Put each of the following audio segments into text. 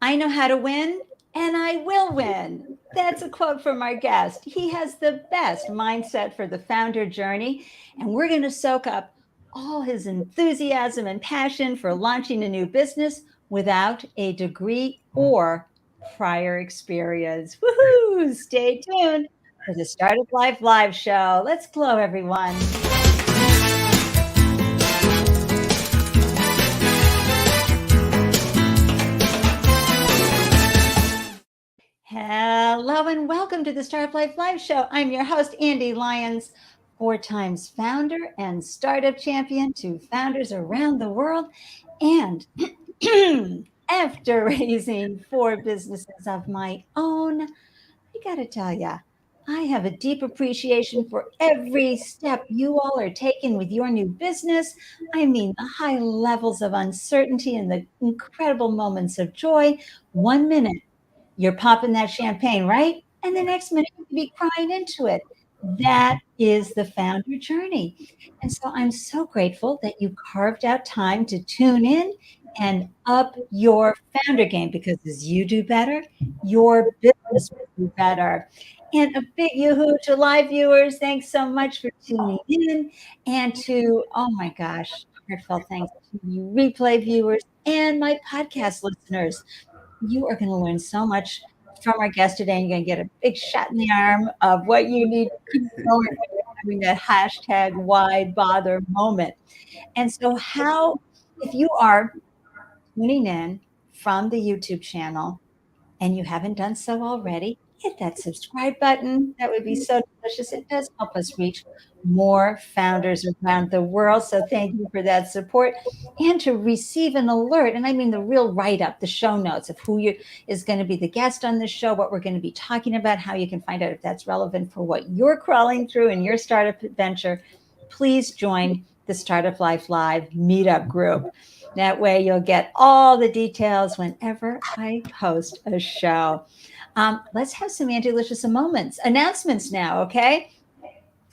I know how to win and I will win. That's a quote from our guest. He has the best mindset for the founder journey, and we're going to soak up all his enthusiasm and passion for launching a new business without a degree or prior experience. Woohoo! Stay tuned for the Startup Life Live show. Let's glow, everyone. Hello and welcome to the Startup Life Live show. I'm your host, Ande, Lyons, 4 times founder and startup champion to founders around the world. And after raising 4 businesses of my own, I got to tell you, I have a deep appreciation for every step you all are taking with your new business. I mean, the high levels of uncertainty and the incredible moments of joy. 1 minute, you're popping that champagne, right? And the next minute you can be crying into it. That is the founder journey. And so I'm so grateful that you carved out time to tune in and up your founder game, because as you do better, your business will do better. And a big yoo-hoo to live viewers. Thanks so much for tuning in. And to, oh my gosh, heartfelt thanks to you replay viewers and my podcast listeners. You are going to learn so much from our guest today. And you're going to get a big shot in the arm of what you need to keep going when you're having that hashtag why bother moment. And so, if you are tuning in from the YouTube channel and you haven't done so already, hit that subscribe button. That would be so delicious. It does help us reach more founders around the world. So thank you for that support. And to receive an alert, and I mean the real write-up, the show notes of is going to be the guest on the show, what we're going to be talking about, how you can find out if that's relevant for what you're crawling through in your startup adventure, please join the Startup Life Live meetup group. That way you'll get all the details whenever I post a show. Let's have some Andelicious announcements now, okay?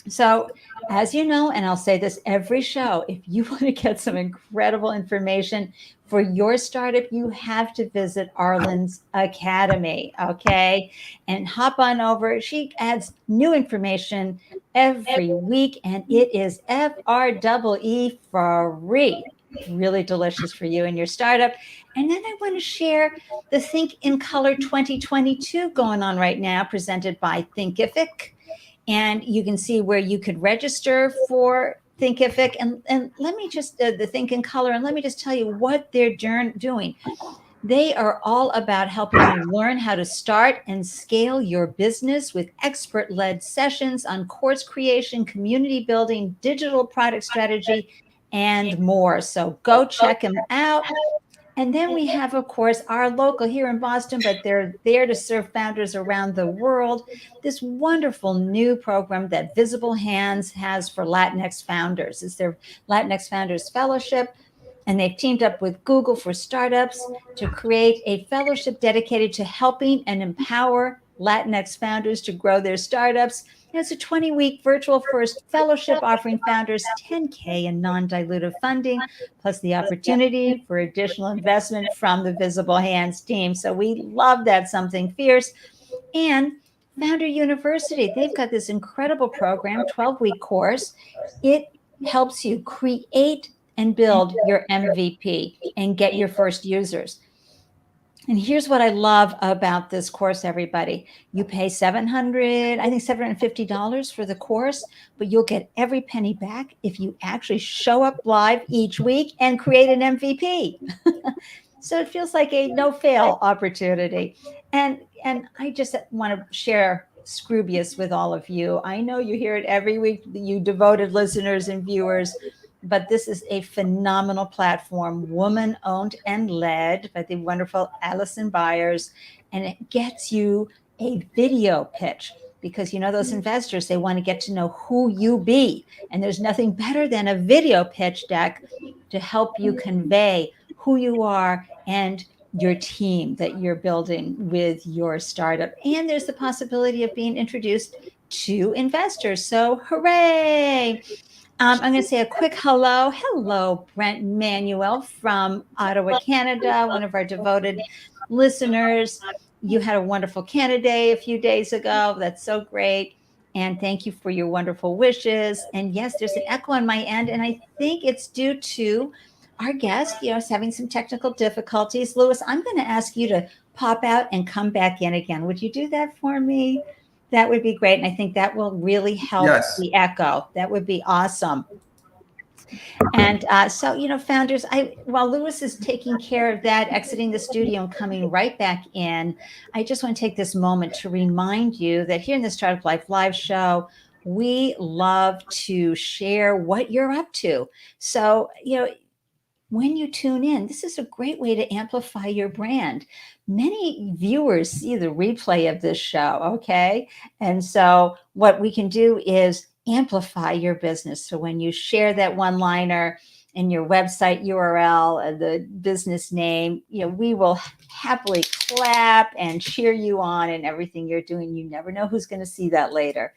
So, as you know, and I'll say this every show, if you want to get some incredible information for your startup, you have to visit Arlen's Academy, okay? And hop on over. She adds new information every week, and it is FREE free. Really delicious for you and your startup. And then I want to share the Think in Color 2022 going on right now, presented by Thinkific. And you can see where you could register for Thinkific. And let me just, the Think in Color, and let me just tell you what they're doing. They are all about helping you learn how to start and scale your business with expert-led sessions on course creation, community building, digital product strategy, and more. So go check them out. And then we have, of course, our local here in Boston, but they're there to serve founders around the world. This wonderful new program that Visible Hands has for Latinx founders. It's their Latinx Founders Fellowship. And they've teamed up with Google for Startups to create a fellowship dedicated to helping and empower Latinx founders to grow their startups. It's a 20-week virtual first fellowship offering founders $10K in non-dilutive funding, plus the opportunity for additional investment from the Visible Hands team. So we love that, something fierce. And Founder University, they've got this incredible program, 12-week course. It helps you create and build your MVP and get your first users. And here's what I love about this course, everybody. You pay $750 for the course, but you'll get every penny back if you actually show up live each week and create an MVP. So it feels like a no-fail opportunity. And I just want to share Scroobius with all of you. I know you hear it every week, you devoted listeners and viewers, but this is a phenomenal platform, woman-owned and led by the wonderful Allison Byers, and it gets you a video pitch, because you know those investors, they want to get to know who you be, and there's nothing better than a video pitch deck to help you convey who you are and your team that you're building with your startup. And there's the possibility of being introduced to investors. So hooray! I'm going to say a quick hello. Hello, Brent Manuel from Ottawa, Canada, one of our devoted listeners. You had a wonderful Canada Day a few days ago. That's so great. And thank you for your wonderful wishes. And yes, there's an echo on my end, and I think it's due to our guest, is having some technical difficulties. Louis, I'm going to ask you to pop out and come back in again. Would you do that for me? That would be great. And I think that will really help the echo. That would be awesome. And so, founders, while Louis is taking care of that, exiting the studio and coming right back in, I just want to take this moment to remind you that here in the Startup Life Live show, we love to share what you're up to. So, when you tune in, this is a great way to amplify your brand. Many viewers see the replay of this show, okay? And so what we can do is amplify your business. So when you share that one-liner in your website URL, the business name, we will happily clap and cheer you on in everything you're doing. You never know who's going to see that later.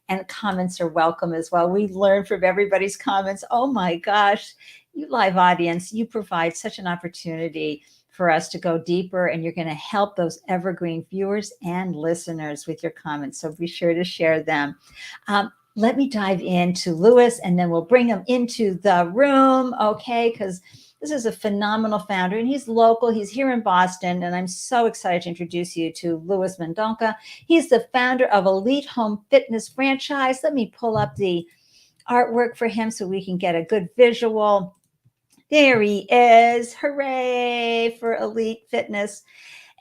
And comments are welcome as well. We learn from everybody's comments. Oh my gosh, you live audience, you provide such an opportunity for us to go deeper, and you're going to help those evergreen viewers and listeners with your comments. So be sure to share them. Let me dive into Louis, and then we'll bring him into the room, okay? Because this is a phenomenal founder, and he's local. He's here in Boston, and I'm so excited to introduce you to Louis Mendonca. He's the founder of Elite Home Fitness Franchise. Let me pull up the artwork for him so we can get a good visual. There he is. Hooray for Elite Fitness.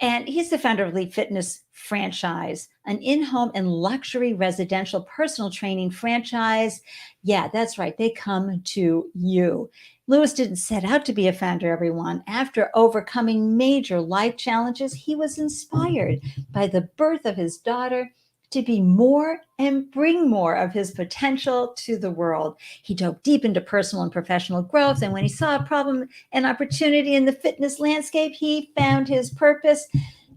And he's the founder of Elite Fitness Franchise, an in-home and luxury residential personal training franchise. Yeah, that's right. They come to you. Louis didn't set out to be a founder, everyone. After overcoming major life challenges, he was inspired by the birth of his daughter to be more and bring more of his potential to the world. He dove deep into personal and professional growth, and when he saw a problem and opportunity in the fitness landscape, he found his purpose.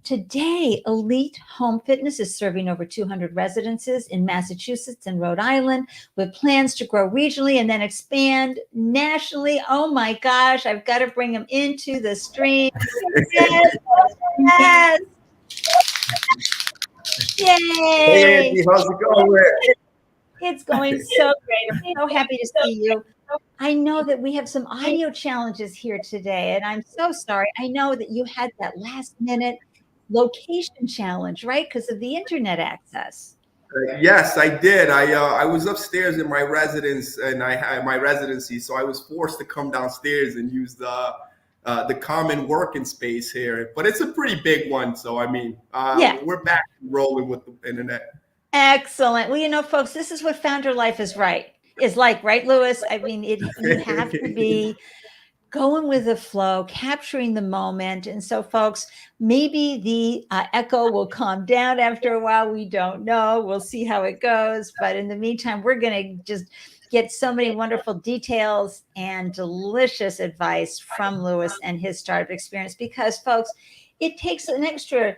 Today, Elite Home Fitness is serving over 200 residences in Massachusetts and Rhode Island, with plans to grow regionally and then expand nationally. Oh my gosh, I've got to bring him into the stream. Yes, yes. Yay! Hey, Andy, how's it going? It's going so great. I'm so happy to see you. I know that we have some audio challenges here today, and I'm so sorry. I know that you had that last minute location challenge, right? Because of the internet access. Yes, I did. I was upstairs in my residence, and I had my residency, so I was forced to come downstairs and use the common working space here. But it's a pretty big one, so I mean, we're back rolling with the internet. Excellent. Well, folks, this is what founder life is like, right, Louis? I mean, you have to be going with the flow, capturing the moment. And so, folks, maybe the echo will calm down after a while. We don't know. We'll see how it goes. But in the meantime, we're going to just get so many wonderful details and delicious advice from Louis and his startup experience, because, folks, it takes an extra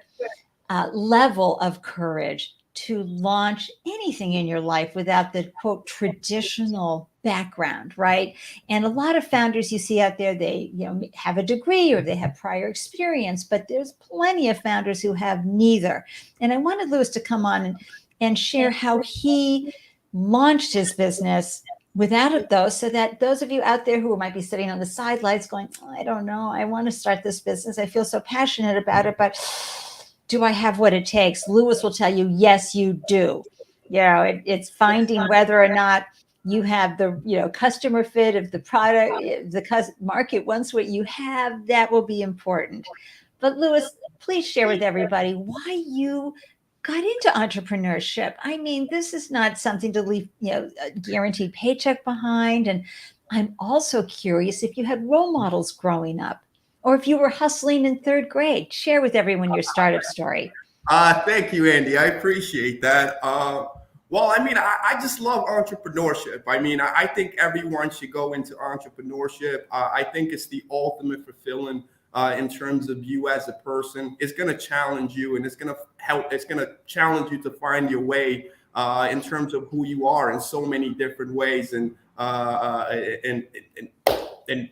level of courage to launch anything in your life without the quote traditional background, right? And a lot of founders you see out there, they have a degree or they have prior experience, but there's plenty of founders who have neither. And I wanted Louis to come on and share how he launched his business without it, though, so that those of you out there who might be sitting on the sidelines going, I don't know, I want to start this business, I feel so passionate about it, but do I have what it takes? Louis will tell you, yes, you do. It's finding whether or not you have the customer fit of the product. The market wants what you have. That will be important. But Louis, please share with everybody why you got into entrepreneurship. I mean, this is not something to leave a guaranteed paycheck behind. And I'm also curious if you had role models growing up, or if you were hustling in third grade. Share with everyone your startup story. Thank you, Andy. I appreciate that. Well, I mean, I just love entrepreneurship. I mean, I think everyone should go into entrepreneurship. I think it's the ultimate fulfilling in terms of you as a person. It's going to challenge you, and it's going to help. It's going to challenge you to find your way in terms of who you are in so many different ways. And and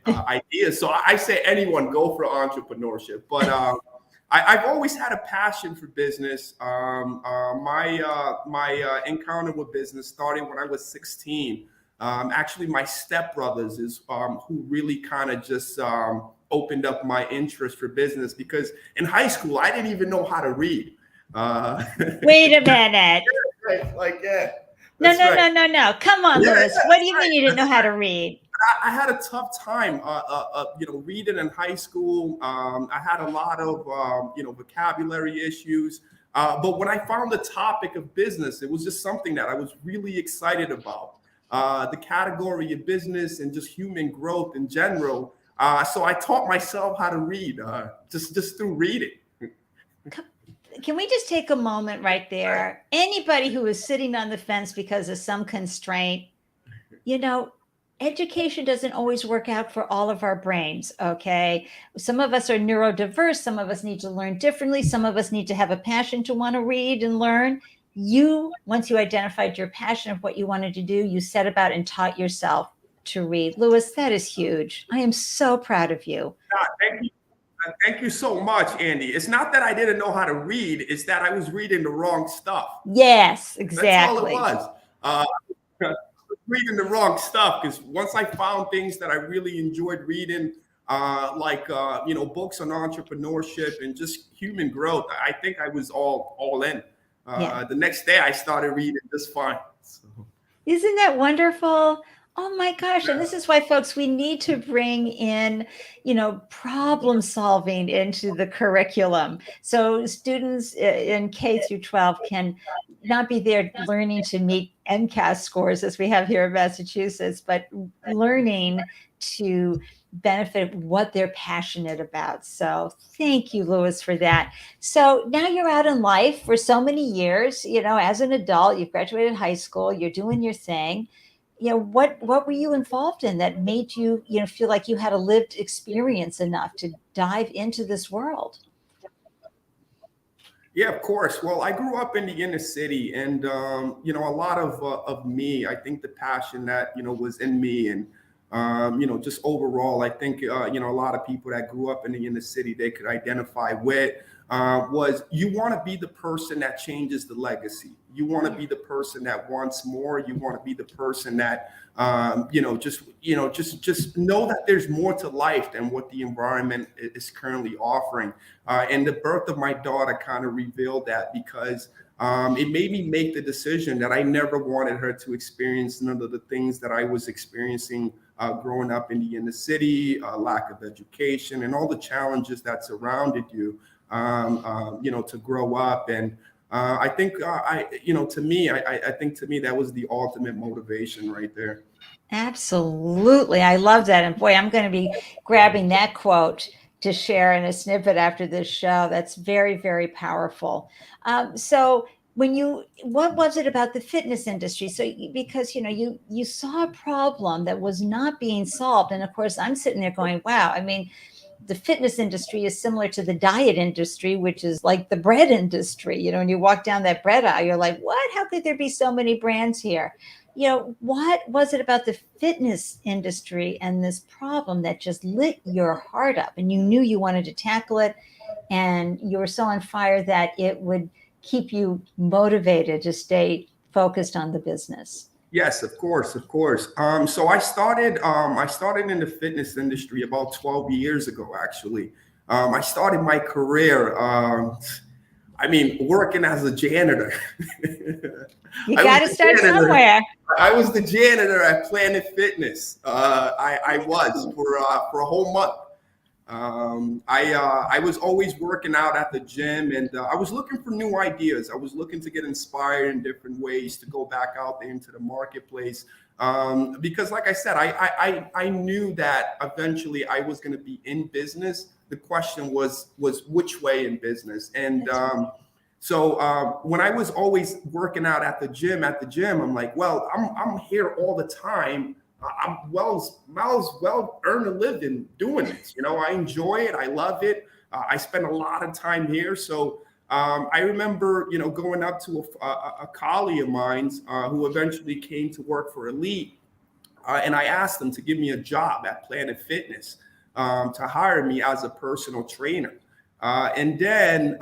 ideas. So I say anyone go for entrepreneurship. But I've always had a passion for business. My encounter with business started when I was 16. Actually, my stepbrothers is who really kind of just opened up my interest for business, because in high school I didn't even know how to read. Wait a minute. Like, yeah. No, That's no, right. no, no, no. Come on, Yeah, Louis. What do that's you right. mean you didn't know That's how right. to read? I had a tough time, reading in high school. I had a lot of, vocabulary issues. But when I found the topic of business, it was just something that I was really excited about. The category of business and just human growth in general. So I taught myself how to read, just through reading. Can we just take a moment right there? Anybody who is sitting on the fence because of some constraint, education doesn't always work out for all of our brains, okay? Some of us are neurodiverse. Some of us need to learn differently. Some of us need to have a passion to want to read and learn. Once you identified your passion of what you wanted to do, you set about and taught yourself to read. Louis, that is huge. I am so proud of you. Thank you. Thank you so much, Andy. It's not that I didn't know how to read, it's that I was reading the wrong stuff. Yes, That's all it exactly. was. I was reading the wrong stuff, because once I found things that I really enjoyed reading, books on entrepreneurship and just human growth, I think I was all in. Yeah. The next day I started reading just fine. So. Isn't that wonderful? Oh my gosh. And this is why, folks, we need to bring in, problem solving into the curriculum. So students in K through 12 can not be there learning to meet MCAS scores as we have here in Massachusetts, but learning to benefit what they're passionate about. So thank you, Louis, for that. So now you're out in life for so many years, as an adult, you've graduated high school, you're doing your thing. What were you involved in that made you, feel like you had a lived experience enough to dive into this world? Yeah, of course. Well, I grew up in the inner city, and a lot of me. I think the passion that was in me, and just overall, I think a lot of people that grew up in the inner city, they could identify with was, you want to be the person that changes the legacy. You want to be the person that wants more. You want to be the person that just know that there's more to life than what the environment is currently offering. And the birth of my daughter kind of revealed that, because it made me make the decision that I never wanted her to experience none of the things that I was experiencing growing up in the inner city, lack of education, and all the challenges that surrounded you, to grow up. And I think, to me, I think to me, that was the ultimate motivation right there. Absolutely. I love that. And boy, I'm going to be grabbing that quote to share in a snippet after this show. That's very, very powerful. So what was it about the fitness industry? So because, you saw a problem that was not being solved. And of course, I'm sitting there going, wow, I mean, the fitness industry is similar to the diet industry, which is like the bread industry. When you walk down that bread aisle, you're like, what? How could there be so many brands here? What was it about the fitness industry and this problem that just lit your heart up, and you knew you wanted to tackle it, and you were so on fire that it would keep you motivated to stay focused on the business? Yes, of course, of course. So I started in the fitness industry about 12 years ago, actually. I started my career, working as a janitor. You I was got to the start janitor. somewhere. I was the janitor at Planet Fitness. I was for a whole month. I was always working out at the gym, and I was looking for new ideas. I was looking to get inspired in different ways to go back out there into the marketplace. Because, like I said, I knew that eventually I was going to be in business. The question was which way in business, and so when I was always working out at the gym, I'm like, well, I'm here all the time. I'm might as well earn a living doing this. I enjoy it. I love it. I spend a lot of time here. So I remember, going up to a colleague of mine who eventually came to work for Elite. and I asked him to give me a job at Planet Fitness, to hire me as a personal trainer. And then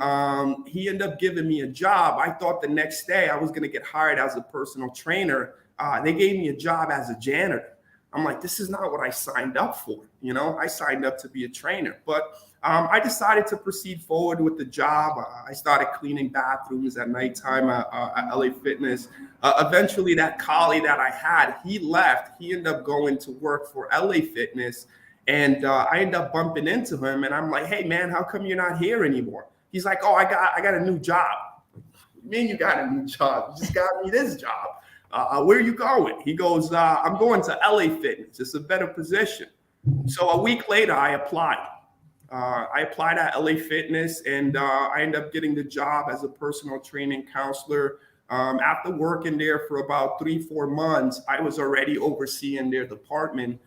he ended up giving me a job. I thought the next day I was going to get hired as a personal trainer. They gave me a job as a janitor. I'm like, this is not what I signed up for. You know, I signed up to be a trainer. But I decided to proceed forward with the job. I started cleaning bathrooms at nighttime at LA Fitness. Eventually, that colleague that I had, he left. He ended up going to work for LA Fitness. And I ended up bumping into him, and I'm like, "Hey, man, how come you're not here anymore?" He's like, "Oh, I got a new job." What do you mean you got a new job? You just got me this job. Where are you going? He goes, "I'm going to LA Fitness. It's a better position." So a week later, I applied. I applied at LA Fitness, and I ended up getting the job as a personal training counselor. After working there for about 3-4 months, I was already overseeing their department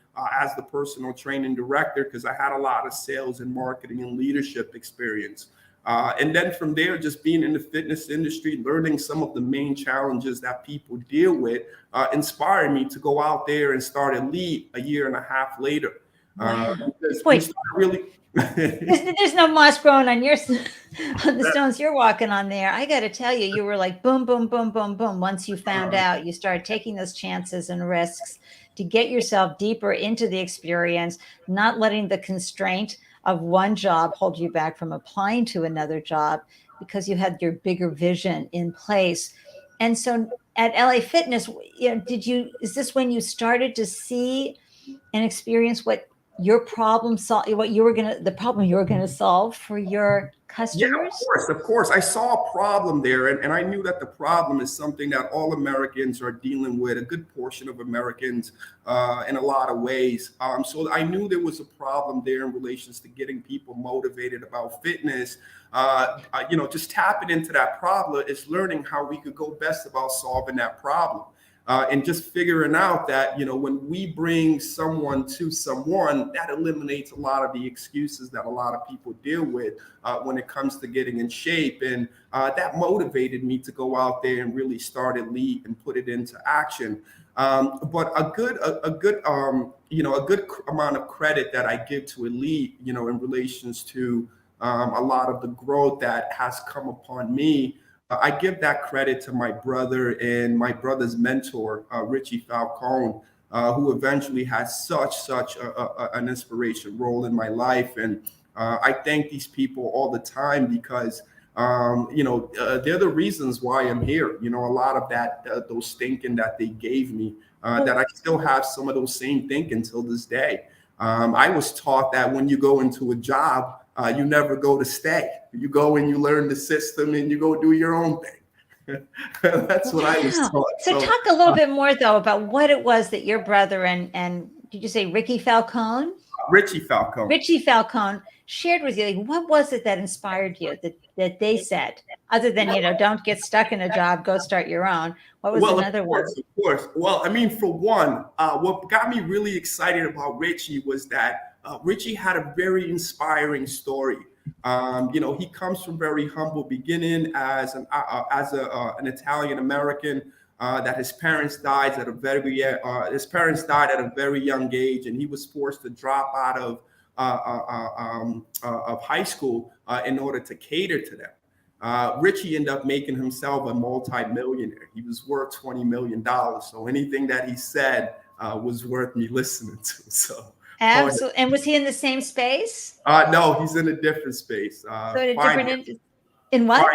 as the personal training director, because I had a lot of sales and marketing and leadership experience. And then from there, just being in the fitness industry, learning some of the main challenges that people deal with, inspired me to go out there and start Elite a year and a half later. Wow. Because Wait. really. There's no moss growing on on the stones you're walking on there. I got to tell you, you were like boom, boom, boom, boom, boom. Once you found out, you started taking those chances and risks to get yourself deeper into the experience, not letting the constraint of one job hold you back from applying to another job, because you had your bigger vision in place. And so at LA Fitness, you know, is this when you started to see and experience what your problem the problem you were gonna solve for your customers? Yeah, of course. I saw a problem there, and I knew that the problem is something that all Americans are dealing with, a good portion of Americans in a lot of ways. So I knew there was a problem there in relations to getting people motivated about fitness. Just tapping into that problem is learning how we could go best about solving that problem. And just figuring out that, when we bring someone to someone, that eliminates a lot of the excuses that a lot of people deal with when it comes to getting in shape. And that motivated me to go out there and really start Elite and put it into action. But a good amount of credit that I give to Elite, in relations to a lot of the growth that has come upon me. I give that credit to my brother and my brother's mentor, Richie Falcone, who eventually had such an inspiration role in my life. And I thank these people all the time because, they're the reasons why I'm here. A lot of those thinking that they gave me, that I still have some of those same thinking till this day. I was taught that when you go into a job, you never go to stay. You go and you learn the system and you go do your own thing. That's what I was taught. So talk a little bit more, though, about what it was that your brother and did you say Ricky Falcone? Richie Falcone. Richie Falcone shared with you. Like, what was it that inspired you that they said, other than, don't get stuck in a job, go start your own? What was another one? Of course. Well, for one, what got me really excited about Richie was that Richie had a very inspiring story. He comes from very humble beginning as an Italian American. That his parents died at a very young age, and he was forced to drop out of high school in order to cater to them. Richie ended up making himself a multi-millionaire. He was worth $20 million. So anything that he said was worth me listening to. So. Absolutely. And was he in the same space? No, he's in a different space. In what?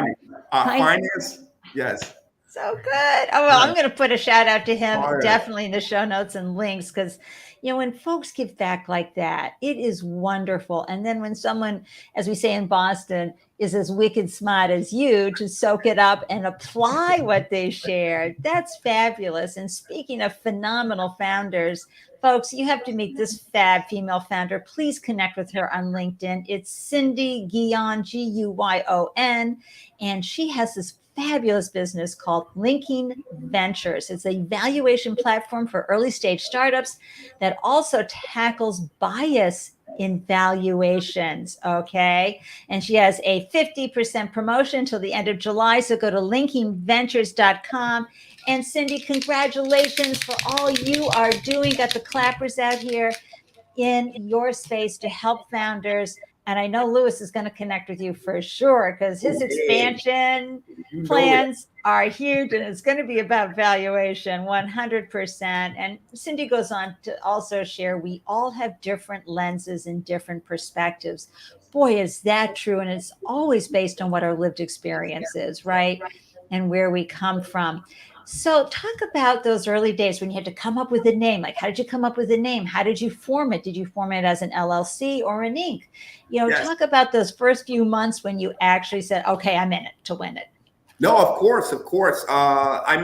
Finance. Yes. So good. Oh, well, I'm going to put a shout out to him definitely in the show notes and links, because, when folks give back like that, it is wonderful. And then when someone, as we say in Boston, is as wicked smart as you to soak it up and apply what they shared, that's fabulous. And speaking of phenomenal founders, folks, you have to meet this fab female founder. Please connect with her on LinkedIn. It's Cindy Guyon, Guyon, and she has this fabulous business called Linking Ventures. It's a valuation platform for early stage startups that also tackles bias in valuations. Okay. And she has a 50% promotion till the end of July. So go to linkingventures.com And Cindy, congratulations for all you are doing. Got the clappers out here in your space to help founders. And I know Lewis is going to connect with you for sure because his expansion plans are huge and it's going to be about valuation 100%. And Cindy goes on to also share we all have different lenses and different perspectives. Boy, is that true. And it's always based on what our lived experience is, right? And where we come from. So talk about those early days when you had to come up with a name. Like, how did you come up with a name? How did you form it? Did you form it as an LLC or an Inc? Yes. Talk about those first few months when you actually said, okay, I'm in it to win it. No, of course, of course. I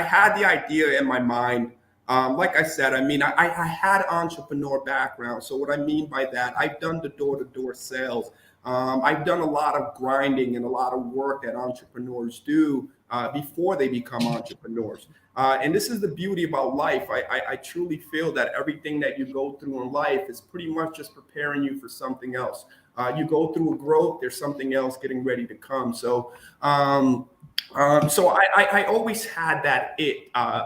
had the idea in my mind. Like I said, I had entrepreneur background. So what I mean by that, I've done the door-to-door sales. I've done a lot of grinding and a lot of work that entrepreneurs do before they become entrepreneurs. And this is the beauty about life. I truly feel that everything that you go through in life is pretty much just preparing you for something else. You go through a growth, there's something else getting ready to come. So I always had that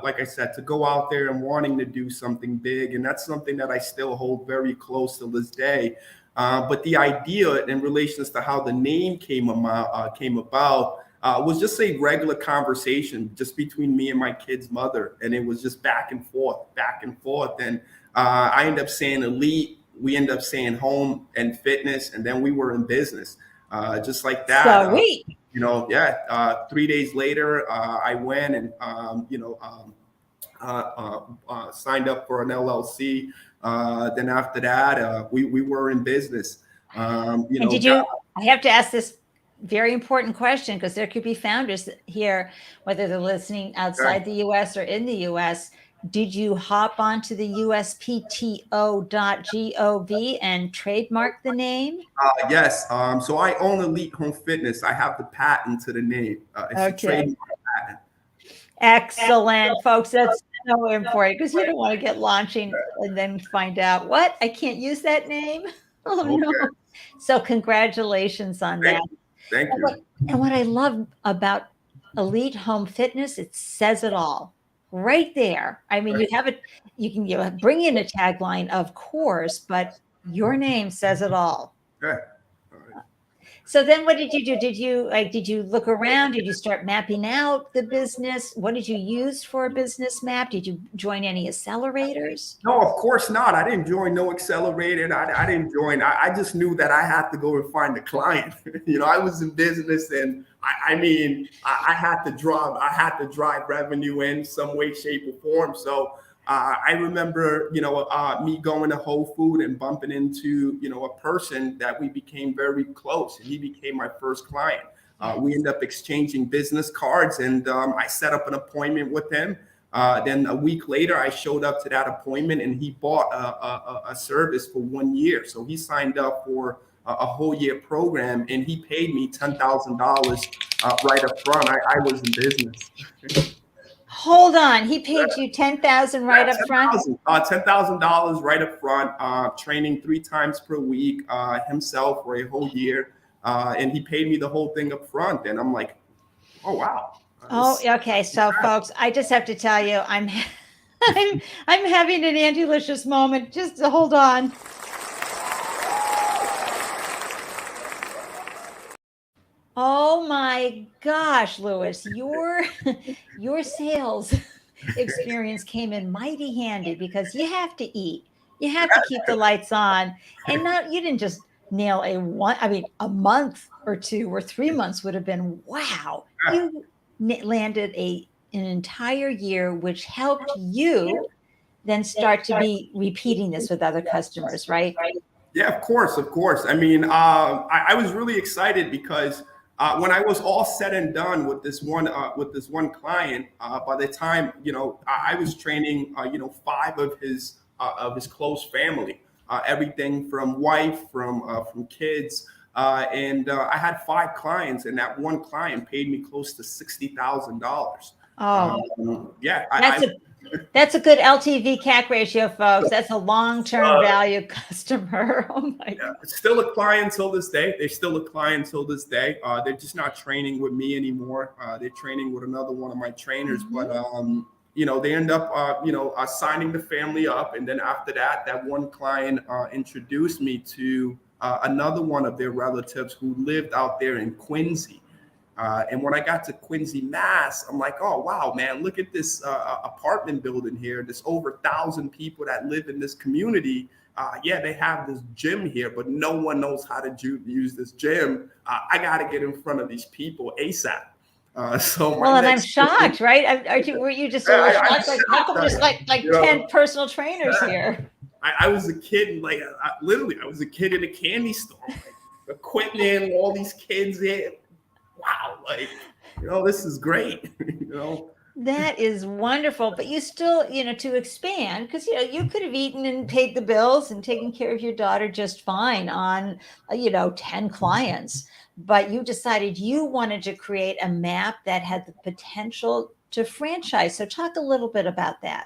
like I said, to go out there and wanting to do something big. And that's something that I still hold very close to this day. But the idea in relation to how the name came about was just a regular conversation just between me and my kid's mother. And it was just back and forth, back and forth. And I ended up saying elite. We ended up saying home and fitness. And then we were in business just like that. Sweet. 3 days later, I went and, signed up for an LLC. Then after that, we were in business. I have to ask this very important question because there could be founders here, whether they're listening outside the US or in the US. Did you hop onto the uspto.gov and trademark the name? Yes. So I own Elite Home Fitness. I have the patent to the name. It's a trademark patent. Excellent, folks. That's so important because you don't want to get launching and then find out what I can't use that name. Oh no! So congratulations on that. Thank you. And what I love about Elite Home Fitness, it says it all right there. I mean, you have it. You can bring in a tagline, of course, but your name says it all. Okay. So then what did you do? Did you look around? Did you start mapping out the business? What did you use for a business map? Did you join any accelerators? No, of course not. I didn't join no accelerator. I didn't join. I just knew that I had to go and find the client. I was in business and I had to drive revenue in some way, shape, or form. So I remember, me going to Whole Food and bumping into, a person that we became very close, and he became my first client. We ended up exchanging business cards, and I set up an appointment with him. Then a week later, I showed up to that appointment, and he bought a service for 1 year. So he signed up for a whole year program, and he paid me $10,000 right up front. I was in business. Hold on. He paid you $10,000 right up front? $10,000 right up front, training 3 times per week, himself for a whole year. And he paid me the whole thing up front. And I'm like, oh, wow. Okay. So folks, I just have to tell you, I'm having an Andelicious moment. Just hold on. Oh my gosh, Lewis, your sales experience came in mighty handy because you have to eat. You have to keep the lights on. And you didn't just nail a month or 2 or 3 months would have been, wow. You landed an entire year, which helped you then start to be repeating this with other customers, right? Yeah, of course. I was really excited because when I was all said and done with this one client, by the time I was training 5 of his close family, everything from wife, from kids, and I had 5 clients, and that one client paid me close to $60,000. Oh, That's a good LTV CAC ratio, folks. That's a long-term value customer. Oh my Yeah, God. it's still a client till this day. They're still a client till this day. They're just not training with me anymore. They're training with another one of my trainers. But they end up, signing the family up, and then after that, that one client introduced me to another one of their relatives who lived out there in Quincy. And when I got to Quincy, Mass, I'm like, oh wow, man, look at this apartment building here. There's over 1,000 people that live in this community. Yeah, they have this gym here, but no one knows how to use this gym. I got to get in front of these people ASAP. So my Well, and I'm next, shocked, right? Were you just a little I'm shocked? Like, how come there's shocked. like You 10 know, personal trainers here? I was a kid, like literally, I was a kid in a candy store, like equipment, all these kids here. Wow, like, this is great. That is wonderful. But you still, to expand, because, you could have eaten and paid the bills and taken care of your daughter just fine on, 10 clients. But you decided you wanted to create a map that had the potential to franchise. So talk a little bit about that.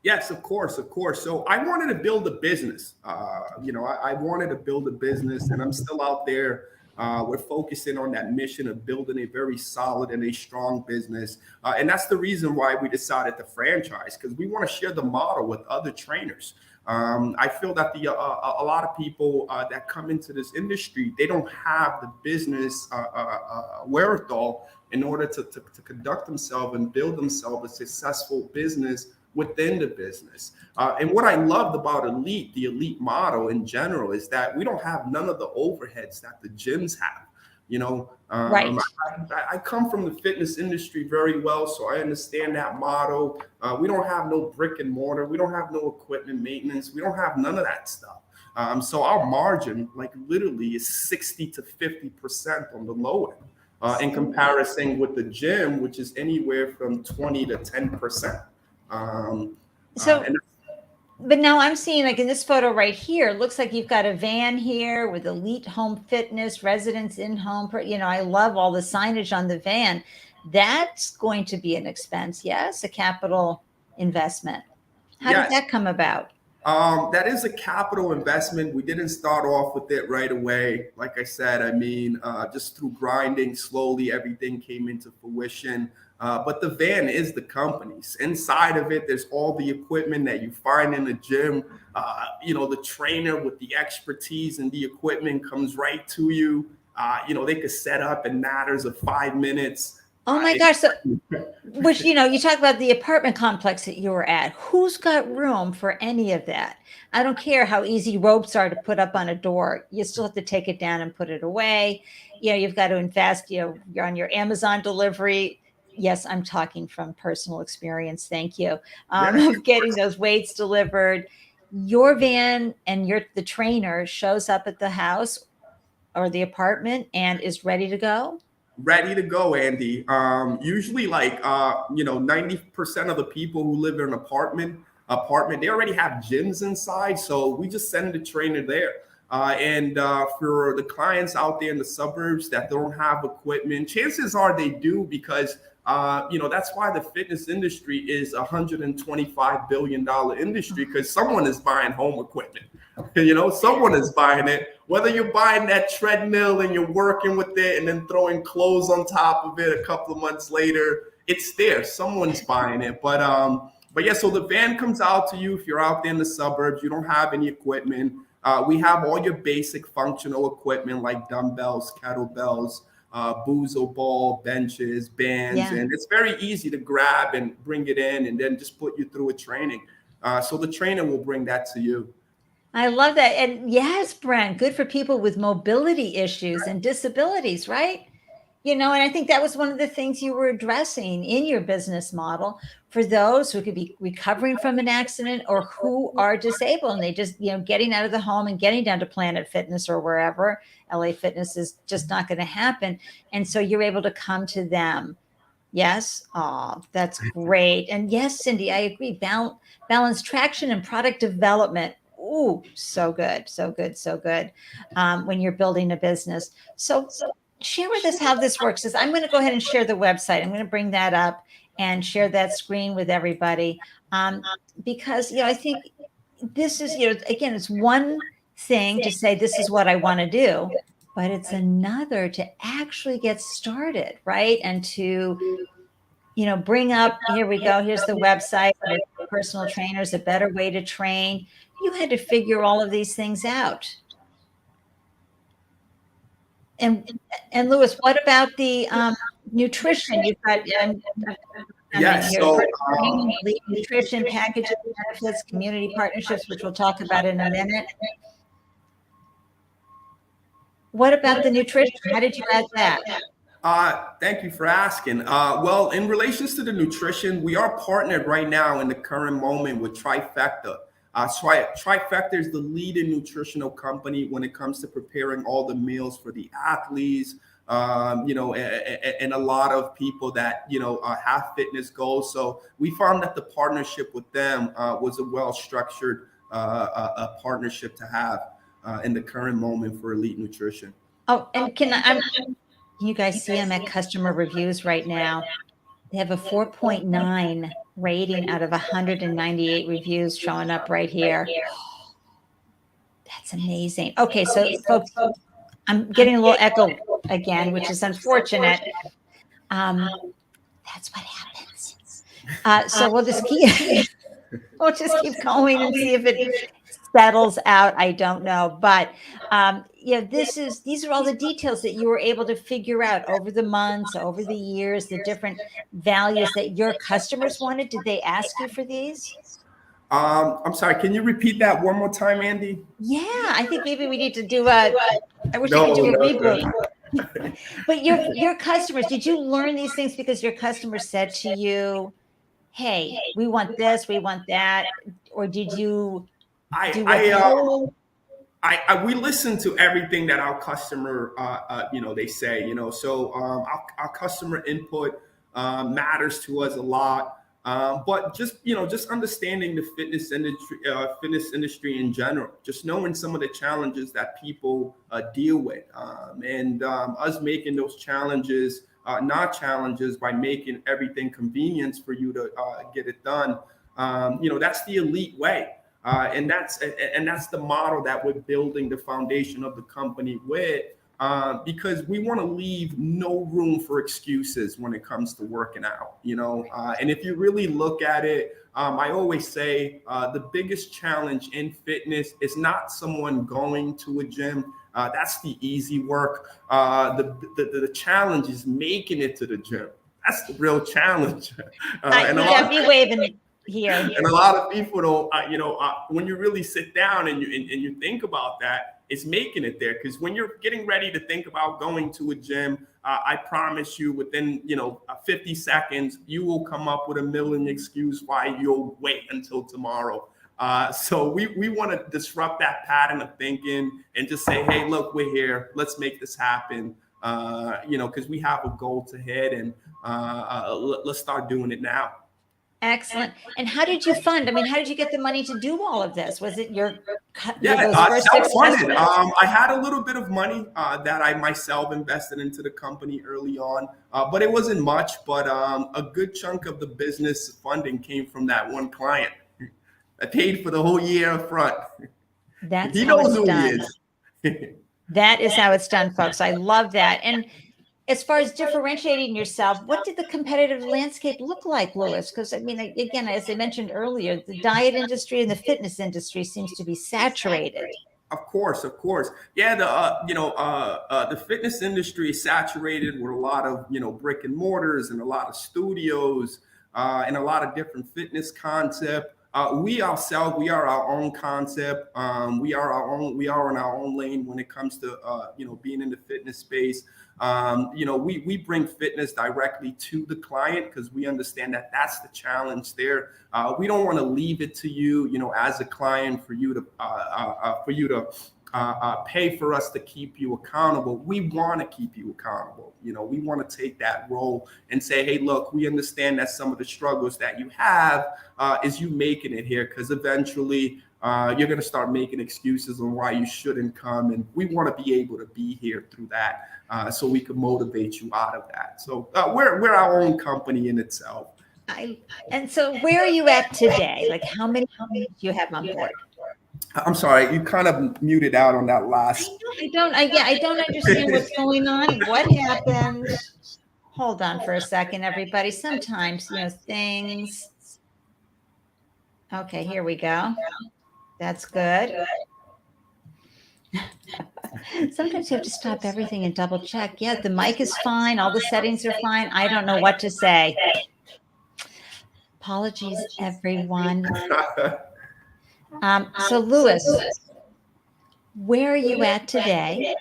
Yes, of course, of course. So I wanted to build a business. I wanted to build a business, and I'm still out there. We're focusing on that mission of building a very solid and a strong business, and that's the reason why we decided to franchise, because we want to share the model with other trainers. I feel that a lot of people that come into this industry, they don't have the business wherewithal in order to conduct themselves and build themselves a successful business within the business. And what I loved about the elite model in general, is that we don't have none of the overheads that the gyms have. Right. I come from the fitness industry very well, so I understand that model. We don't have no brick and mortar. We don't have no equipment maintenance. We don't have none of that stuff. So our margin, like literally, is 60 to 50% on the low end, in comparison with the gym, which is anywhere from 20 to 10%. So, And but now I'm seeing, like, in this photo right here, it looks like you've got a van here with Elite Home Fitness, residents in home. I love all the signage on the van. That's going to be an expense. Yes. A capital investment. How did yes, that come about? that is a capital investment. We didn't start off with it right away. Like I said, just through grinding slowly, everything came into fruition. But the van is the company's. Inside of it, there's all the equipment that you find in the gym. The trainer with the expertise and the equipment comes right to you. They could set up in matters of 5 minutes. Oh my gosh. So, which, you talk about the apartment complex that you were at. Who's got room for any of that? I don't care how easy ropes are to put up on a door. You still have to take it down and put it away. You've got to invest, you're on your Amazon delivery. Yes, I'm talking from personal experience. Thank you. Of getting those weights delivered. Your van and the trainer shows up at the house or the apartment and is ready to go. Ready to go, Andy. Usually, like 90% of the people who live in an apartment, they already have gyms inside, so we just send the trainer there. And for the clients out there in the suburbs that don't have equipment, chances are they do, because that's why the fitness industry is $125 billion industry, because someone is buying home equipment. Someone is buying it. Whether you're buying that treadmill and you're working with it and then throwing clothes on top of it a couple of months later, it's there. Someone's buying it. But yeah, so the van comes out to you if you're out there in the suburbs, you don't have any equipment. We have all your basic functional equipment like dumbbells, kettlebells, boozle ball, benches, bands, Yeah. and it's very easy to grab and bring it in and then just put you through a training. So the trainer will bring that to you. I love that. And yes, Brent, good for people with mobility issues and disabilities, right? And I think that was one of the things you were addressing in your business model for those who could be recovering from an accident or who are disabled and they just, getting out of the home and getting down to Planet Fitness or wherever. LA Fitness is just not going to happen. And so you're able to come to them. Yes. Oh, that's great. And yes, Cindy, I agree. Balance traction and product development. Ooh, so good, so good, so good. When you're building a business. So share with us how this works. Is I'm going to go ahead and share the website. I'm going to bring that up. and share that screen with everybody. Because, I think this is, again, it's one thing to say, this is what I want to do, but it's another to actually get started, right? And to, bring up, here we go, here's the website, personal trainers, a better way to train. You had to figure all of these things out. And Louis, what about the nutrition? You've got Yes. So nutrition packages, benefits, community partnerships, which we'll talk about in a minute. What about the nutrition? How did you add that? Thank you for asking. Well, in relations to the nutrition, we are partnered right now in the current moment with Trifecta. Trifecta is the leading nutritional company when it comes to preparing all the meals for the athletes, and a lot of people that, have fitness goals. So we found that the partnership with them was a well-structured partnership to have in the current moment for elite nutrition. Oh, and can you guys see them at customer reviews right now? They have a 4.9 rating out of 198 reviews showing up right here. That's amazing. Okay, so folks, I'm getting a little echo again, which is unfortunate. That's what happens. So we'll just keep going and see if it settles out. I don't know, but these are all the details that you were able to figure out over the months, over the years, the different values that your customers wanted. Did they ask you for these? I'm sorry, can you repeat that one more time, Andy? Yeah, I think maybe we need to do I wish we could do a reboot. But your customers, did you learn these things because your customers said to you, hey, we want this, we want that? Or did you we listen to everything that our customer, they say, so our customer input matters to us a lot. But just understanding the fitness industry in general, just knowing some of the challenges that people deal with, and us making those challenges not challenges by making everything convenience for you to get it done. That's the elite way. And that's the model that we're building the foundation of the company with, because we want to leave no room for excuses when it comes to working out, and if you really look at it, I always say the biggest challenge in fitness is not someone going to a gym. That's the easy work. The challenge is making it to the gym. That's the real challenge. Waving here. And a lot of people don't, when you really sit down and you think about that, it's making it there. Because when you're getting ready to think about going to a gym, I promise you within, 50 seconds, you will come up with a million excuses why you'll wait until tomorrow. So we want to disrupt that pattern of thinking and just say, hey, look, we're here. Let's make this happen. Because we have a goal to hit, and let's start doing it now. Excellent. And how did you fund? I mean, how did you get the money to do all of this? Was it your self-funded? I had a little bit of money that I myself invested into the company early on, but it wasn't much. But a good chunk of the business funding came from that one client. I paid for the whole year up front. That's he knows who he is. That is how it's done, folks. I love that. And as far as differentiating yourself, what did the competitive landscape look like, Louis? Because I mean, again, as I mentioned earlier, the diet industry and the fitness industry seems to be saturated. Of course. Yeah, the fitness industry is saturated with a lot of brick and mortars and a lot of studios and a lot of different fitness concepts. We ourselves, we are our own concept. We are in our own lane when it comes to being in the fitness space. We bring fitness directly to the client because we understand that that's the challenge there. We don't want to leave it to you, as a client for you to pay for us to keep you accountable. We want to keep you accountable. We want to take that role and say, hey, look, we understand that some of the struggles that you have is you making it here, because eventually you're going to start making excuses on why you shouldn't come. And we want to be able to be here through that so we can motivate you out of that. So we're our own company in itself. And so where are you at today? Like how many do you have on board? I'm sorry, you kind of muted out on that last. I don't understand what's going on. What happened? Hold on for a second, everybody. Sometimes, things. Okay, here we go. That's good. Sometimes you have to stop everything and double check. Yeah, the mic is fine. All the settings are fine. I don't know what to say. Apologies, everyone. So, Louis, where are you at today?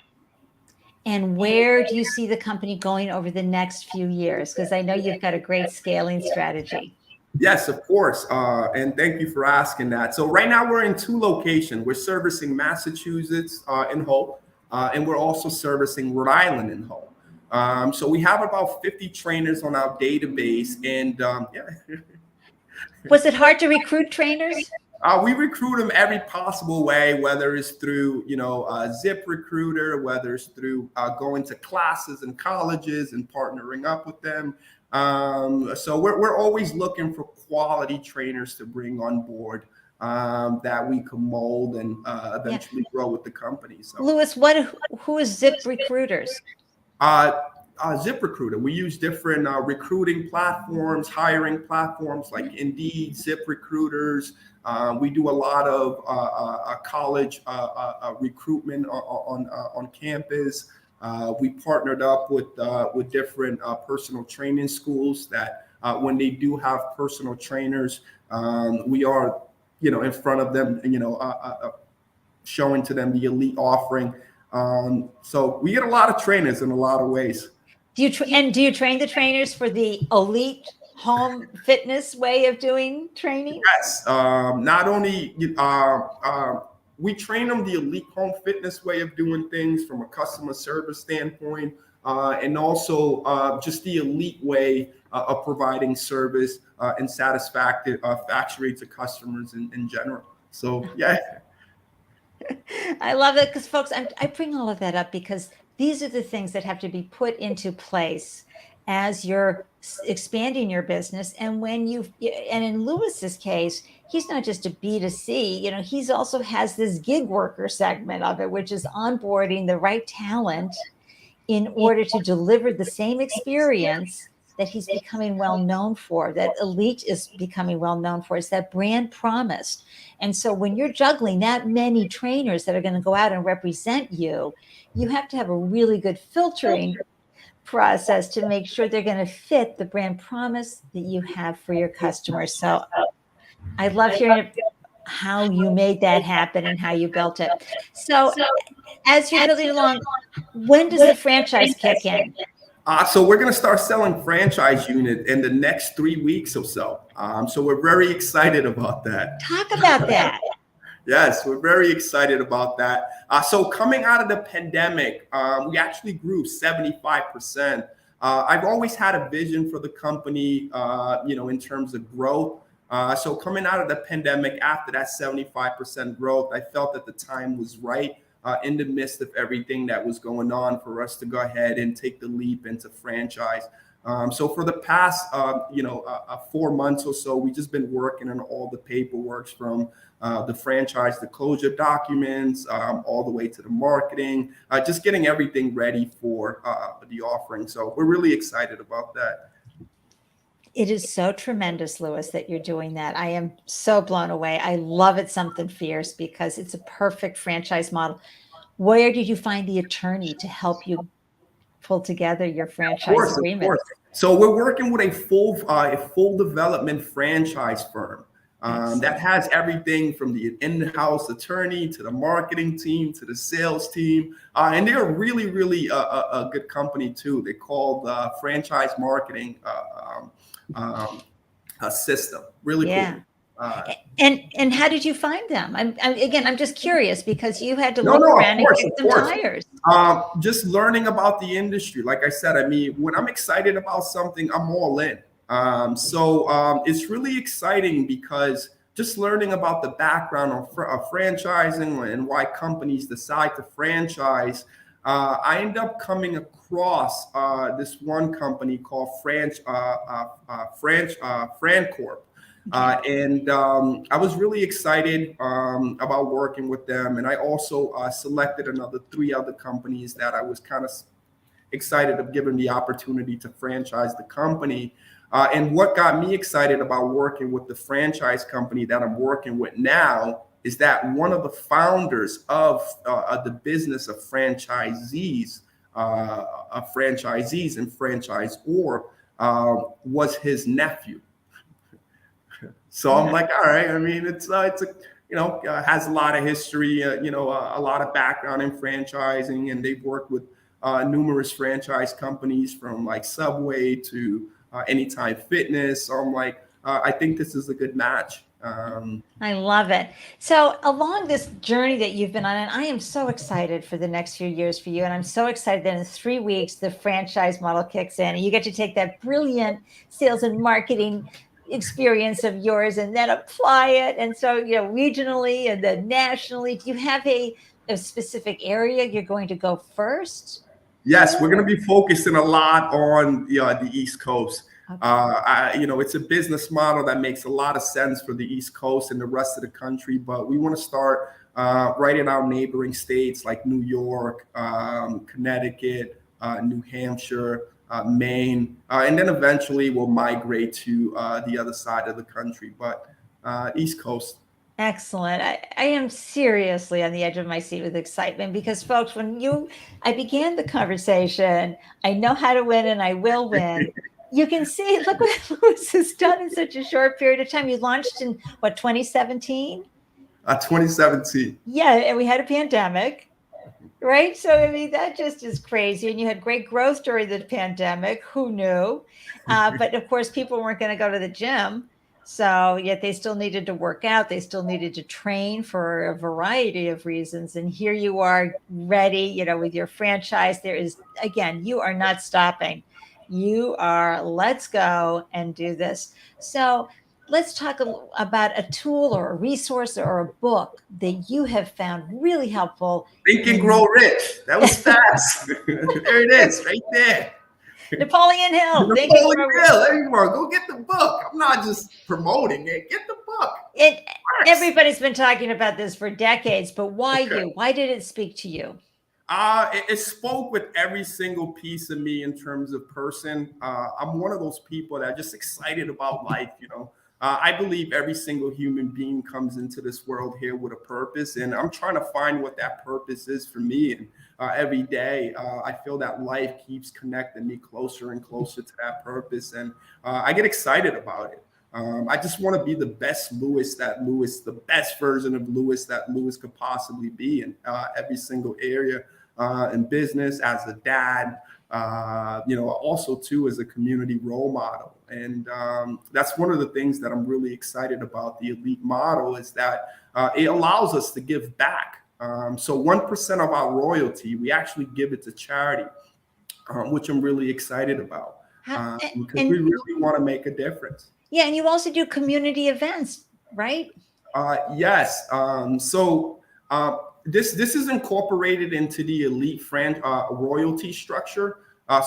And where do you see the company going over the next few years? Because I know you've got a great scaling strategy. Yes, of course. And thank you for asking that. So right now we're in 2 locations. We're servicing Massachusetts in Hull, and we're also servicing Rhode Island in Hull. So we have about 50 trainers on our database, and yeah. Was it hard to recruit trainers? We recruit them every possible way, whether it's through, Zip Recruiter, whether it's through going to classes and colleges and partnering up with them. So we're always looking for quality trainers to bring on board that we can mold and eventually grow with the company. So, Louis, who is Zip Recruiters? Zip Recruiter. We use different recruiting platforms, hiring platforms like Indeed, Zip Recruiters. We do a lot of college recruitment on campus. We partnered up with different personal training schools that when they do have personal trainers, we are in front of them, showing to them the elite offering. So we get a lot of trainers in a lot of ways. Do you train the trainers for the elite home fitness way of doing training? Yes. Not only we train them the elite home fitness way of doing things from a customer service standpoint, and also just the elite way of providing service and satisfactory to customers in general. So yeah. I love it because, folks, I bring all of that up because these are the things that have to be put into place as you're expanding your business. And and in Louis's case, he's not just a B2C, he's also has this gig worker segment of it, which is onboarding the right talent in order to deliver the same experience that he's becoming well known for, that Elite is becoming well known for, is that brand promise. And so when you're juggling that many trainers that are going to go out and represent you, you have to have a really good filtering process to make sure they're going to fit the brand promise that you have for your customers. So I love hearing how you made that happen and how you built it. So as you're building along, when does the franchise kick in? So we're going to start selling franchise unit in the next 3 weeks or so. So we're very excited about that. Talk about that. Yes, we're very excited about that. So coming out of the pandemic, we actually grew 75%. I've always had a vision for the company, in terms of growth. So coming out of the pandemic, after that 75% growth, I felt that the time was right. In the midst of everything that was going on, for us to go ahead and take the leap into franchise. So for the past, 4 months or so, we've just been working on all the paperwork from the franchise, the closure documents, all the way to the marketing, just getting everything ready for the offering. So we're really excited about that. It is so tremendous, Louis, that you're doing that. I am so blown away. I love it, Something Fierce, because it's a perfect franchise model. Where did you find the attorney to help you pull together your franchise agreement? So we're working with a full development franchise firm that has everything from the in-house attorney to the marketing team to the sales team, and they're really, really a good company too. They're called Franchise Marketing System. Really cool. And how did you find them? I'm just curious because you had to look around and kick some tires. Just learning about the industry. Like I said, when I'm excited about something, I'm all in. So it's really exciting because just learning about the background of franchising and why companies decide to franchise, I ended up coming across this one company called Francorp. And I was really excited about working with them. And I also selected another three other companies that I was kind of excited of giving the opportunity to franchise the company. And what got me excited about working with the franchise company that I'm working with now is that one of the founders of the business of franchisees and franchisor was his nephew. So I'm like, all right. I mean, it's a has a lot of history, a lot of background in franchising, and they've worked with numerous franchise companies from like Subway to Anytime Fitness. So I'm like, I think this is a good match. I love it. So along this journey that you've been on, and I am so excited for the next few years for you. And I'm so excited that in 3 weeks, the franchise model kicks in and you get to take that brilliant sales and marketing experience of yours and then apply it. And so, regionally and then nationally, do you have a specific area you're going to go first? Yes, we're going to be focusing a lot on the East Coast. Okay. It's a business model that makes a lot of sense for the East Coast and the rest of the country, but we want to start right in our neighboring states like New York, Connecticut, New Hampshire, Maine, and then eventually we'll migrate to the other side of the country, but East Coast. Excellent. I am seriously on the edge of my seat with excitement because, folks, I began the conversation, I know how to win and I will win. You can see, look what Lewis has done in such a short period of time. You launched in, 2017? 2017. Yeah, and we had a pandemic, right? So, I mean, that just is crazy. And you had great growth during the pandemic. Who knew? But, of course, people weren't going to go to the gym. So yet they still needed to work out. They still needed to train for a variety of reasons. And here you are ready, with your franchise. There is, again, you are not stopping. You are, let's go and do this. So let's talk about a tool or a resource or a book that you have found really helpful. Think and Grow Rich. That was fast. There it is, right there. Napoleon Hill. Napoleon Hill. There you are. Go get the book. I'm not just promoting it. Get the book. Everybody's been talking about this for decades, but why you? Why did it speak to you? It spoke with every single piece of me in terms of person. I'm one of those people that are just excited about life, I believe every single human being comes into this world here with a purpose, and I'm trying to find what that purpose is for me. And every day, I feel that life keeps connecting me closer and closer to that purpose, and I get excited about it. I just want to be the best the best version of Lewis that Lewis could possibly be in every single area in business, as a dad, also too as a community role model. And that's one of the things that I'm really excited about the elite model is that it allows us to give back. So 1% of our royalty, we actually give it to charity, which I'm really excited about because we really want to make a difference. Yeah, and you also do community events, right? Yes. This is incorporated into the elite royalty structure.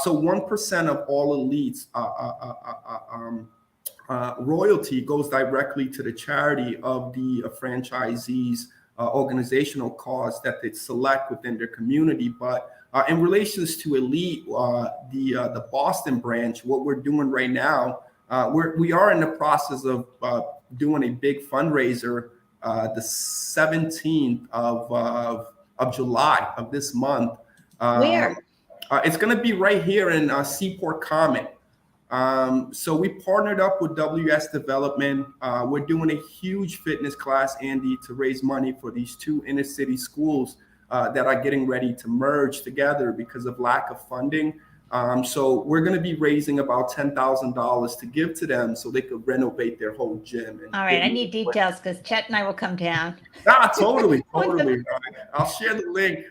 So 1% of all elites royalty goes directly to the charity of the franchisees' organizational cause that they select within their community. But in relations to elite, the Boston branch, what we're doing right now, we are in the process of doing a big fundraiser the 17th of July of this month. Where? It's going to be right here in Seaport Common. So we partnered up with WS Development. We're doing a huge fitness class, Andy, to raise money for these two inner city schools that are getting ready to merge together because of lack of funding. So we're going to be raising about $10,000 to give to them so they could renovate their whole gym. All right. I need details because Chet and I will come down. Totally. I'll share the link.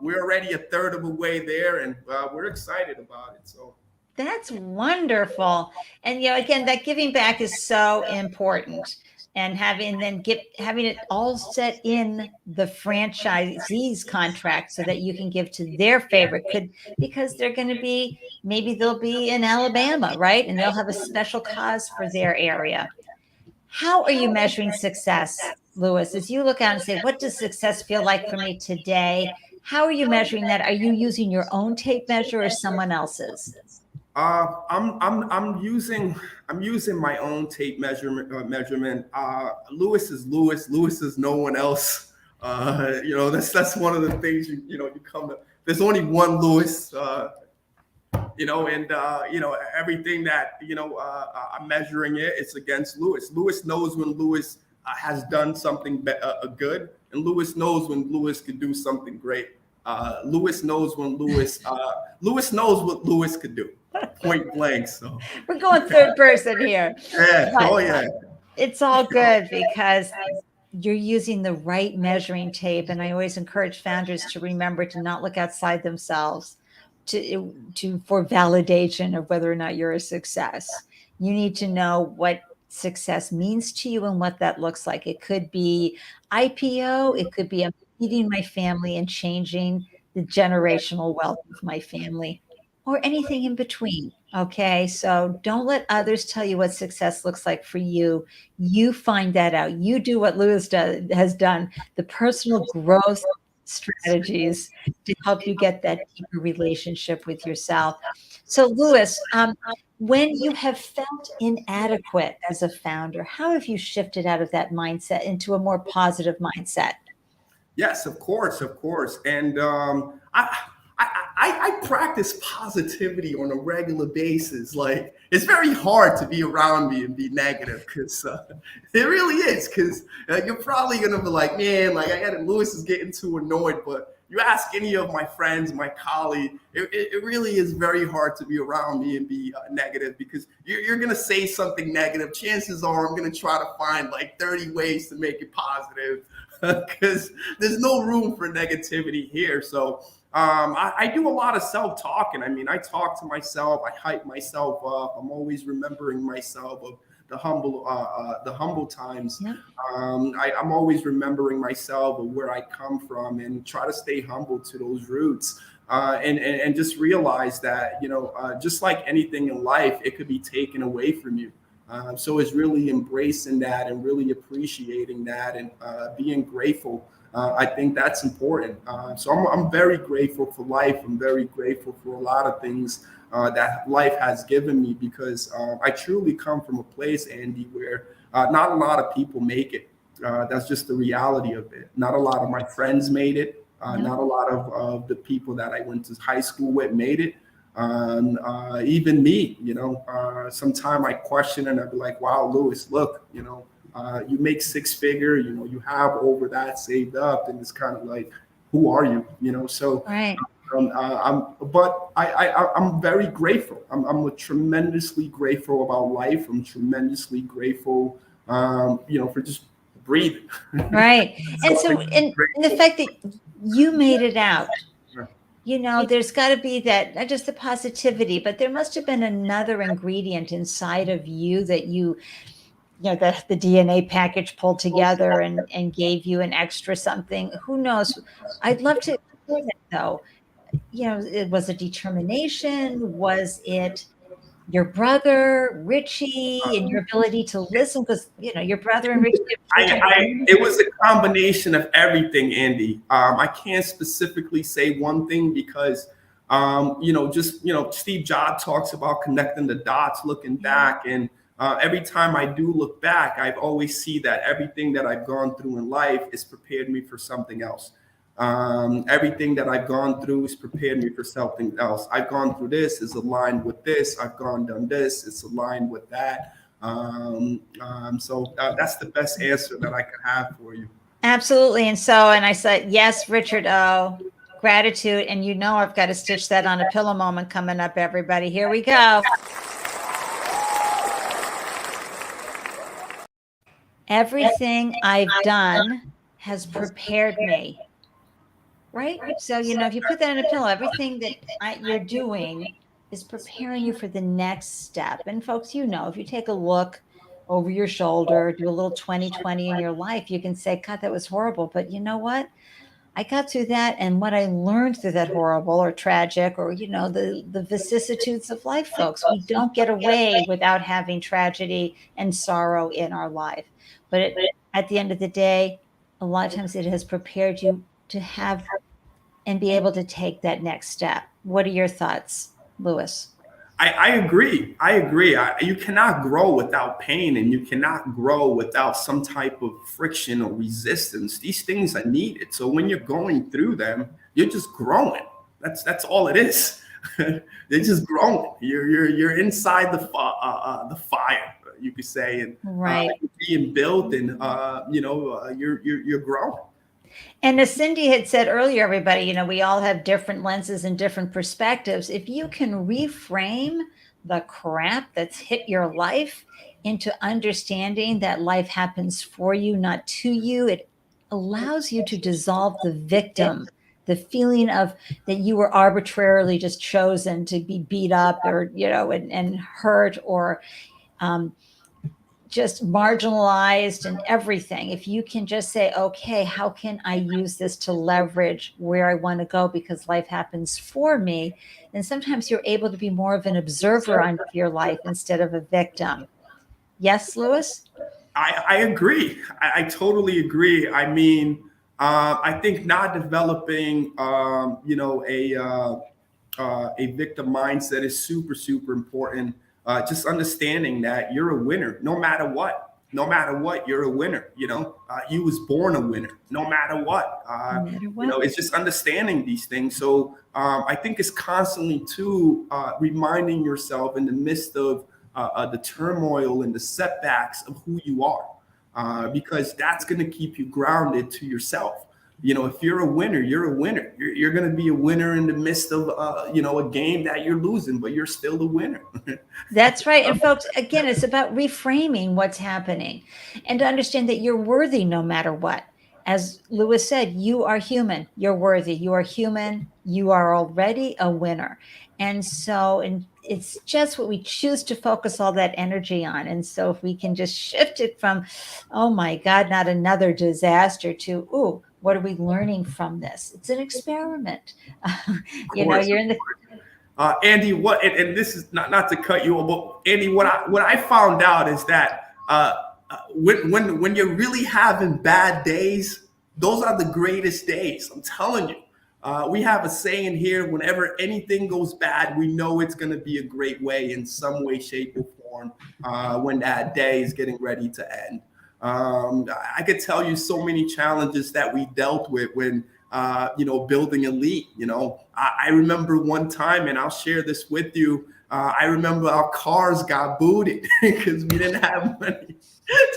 We're already a third of the way there and we're excited about it. So that's wonderful. And, again, that giving back is so important. and having it all set in the franchisee's contract so that you can give to their favorite, because they're going to be, maybe they'll be in Alabama, right? And they'll have a special cause for their area. How are you measuring success, Louis? As you look out and say, what does success feel like for me today? How are you measuring that? Are you using your own tape measure or someone else's? I'm using my own tape measurement. Lewis is Lewis. Lewis is no one else. That's one of the things you come to. There's only one Lewis. Everything that I'm measuring it's against Lewis. Lewis knows when Lewis has done something good, and Lewis knows when Lewis could do something great. Lewis knows when Lewis knows what Lewis could do. Point blank. So we're going third person here. Yeah. Oh yeah. It's all good because you're using the right measuring tape. And I always encourage founders to remember to not look outside themselves for validation of whether or not you're a success. You need to know what success means to you and what that looks like. It could be IPO. It could be I'm feeding my family and changing the generational wealth of my family, or anything in between. Okay. So don't let others tell you what success looks like for you. You find that out. You do what Lewis has done, the personal growth strategies to help you get that deeper relationship with yourself. So Lewis, when you have felt inadequate as a founder, how have you shifted out of that mindset into a more positive mindset? Yes, of course. And I practice positivity on a regular basis. Like, it's very hard to be around me and be negative, because it really is. Because you're probably gonna be like, man, like Lewis is getting too annoyed. But you ask any of my friends, my colleagues, it really is very hard to be around me and be negative, because you're gonna say something negative. Chances are I'm gonna try to find like 30 ways to make it positive, because there's no room for negativity here. So I do a lot of self-talking. I mean, I talk to myself. I hype myself up. I'm always remembering myself of the humble times. Yeah. I'm always remembering myself of where I come from, and try to stay humble to those roots. And just realize that, just like anything in life, it could be taken away from you. So it's really embracing that and really appreciating that, and being grateful. I think that's important. So I'm very grateful for life. I'm very grateful for a lot of things that life has given me, because I truly come from a place, Andy, where not a lot of people make it. That's just the reality of it. Not a lot of my friends made it. Not a lot of the people that I went to high school with made it. Even me, sometime I question, and I'd be like, wow, Lewis, look, you make six figure, you have over that saved up, and it's kind of like, who are you? So Right. I'm very grateful. I'm tremendously grateful about life. I'm tremendously grateful, for just breathing. Right. And the fact that you made it out, there's got to be that, not just the positivity, but there must have been another ingredient inside of you that the DNA package pulled together and gave you an extra something. Who knows? I'd love to hear that, though. It was a determination. Was it your brother Richie and your ability to listen? Because your brother and Richie. It was a combination of everything, Andy. I can't specifically say one thing, because Steve Jobs talks about connecting the dots, looking back, and every time I do look back, I always see that everything that I've gone through in life has prepared me for something else. Everything that I've gone through has prepared me for something else. I've gone through this, is aligned with this. I've done this, it's aligned with that. So that's the best answer that I could have for you. Absolutely. And I said, yes, Richard O. Gratitude. And I've got to stitch that on a pillow moment coming up, everybody. Here we go. Everything I've done has prepared me. Right? So, if you put that in a pillow, everything that you're doing is preparing you for the next step. And folks, if you take a look over your shoulder, do a little 20/20 in your life. You can say, God, that was horrible. But you know what? I got through that, and what I learned through that horrible or tragic or the vicissitudes of life, folks. We don't get away without having tragedy and sorrow in our life. But at the end of the day, a lot of times it has prepared you to have and be able to take that next step. What are your thoughts, Lewis? I agree. I agree. You cannot grow without pain, and you cannot grow without some type of friction or resistance. These things are needed. So when you're going through them, you're just growing. That's all it is. They're just growing. You're inside the fire, you could say, and Right. you're being built, and you're growing. And as Cindy had said earlier, everybody, we all have different lenses and different perspectives. If you can reframe the crap that's hit your life into understanding that life happens for you, not to you, it allows you to dissolve the victim, the feeling of that you were arbitrarily just chosen to be beat up or, and hurt or, um, just marginalized and everything. If you can just say, okay, how can I use this to leverage where I want to go because life happens for me? And sometimes you're able to be more of an observer on your life instead of a victim. Yes, Lewis? I agree. I totally agree. I mean, I think not developing, a victim mindset is super, super important. Just understanding that you're a winner, no matter what. No matter what, you're a winner. You was born a winner, no matter what. No matter what. It's just understanding these things. So I think it's constantly too reminding yourself in the midst of the turmoil and the setbacks of who you are, because that's going to keep you grounded to yourself. If you're a winner, you're a winner. You're going to be a winner in the midst of, a game that you're losing, but you're still a winner. That's right. And folks, again, it's about reframing what's happening and to understand that you're worthy no matter what. As Lewis said, you are human, you're worthy, you are human, you are already a winner. And it's just what we choose to focus all that energy on. And so if we can just shift it from, oh my God, not another disaster to, ooh, what are we learning from this? It's an experiment. Of course. You're in the Andy, and this is not to cut you off, but Andy, what I found out is that when you're really having bad days, those are the greatest days. I'm telling you. We have a saying here: whenever anything goes bad, we know it's going to be a great way in some way, shape, or form when that day is getting ready to end. I could tell you so many challenges that we dealt with when building Elite. I remember one time, and I'll share this with you. I remember our cars got booted because we didn't have money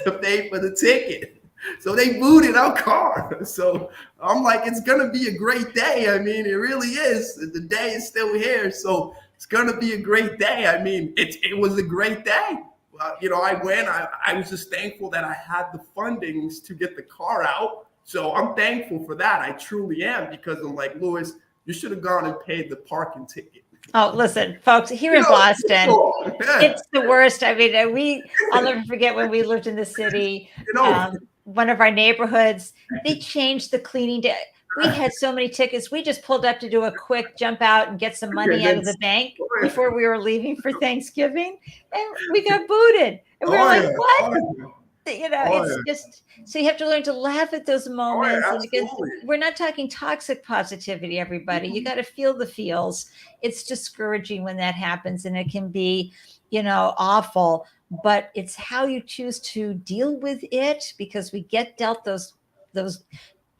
to pay for the ticket. So they booted our car. So I'm like, it's going to be a great day. I mean, it really is. The day is still here. So it's going to be a great day. I mean, it was a great day. I went. I was just thankful that I had the fundings to get the car out. So I'm thankful for that. I truly am, because I'm like, Lewis, you should have gone and paid the parking ticket. Oh, listen, folks, here in Boston, it's the worst. I mean, I'll never forget when we lived in the city, one of our neighborhoods, they changed the cleaning day. We had so many tickets. We just pulled up to do a quick jump out and get some money out of the bank before we were leaving for Thanksgiving. And we got booted. And we were like, what? It's just, so you have to learn to laugh at those moments. Because we're not talking toxic positivity, everybody. You got to feel the feels. It's discouraging when that happens, and it can be, awful, but it's how you choose to deal with it, because we get dealt those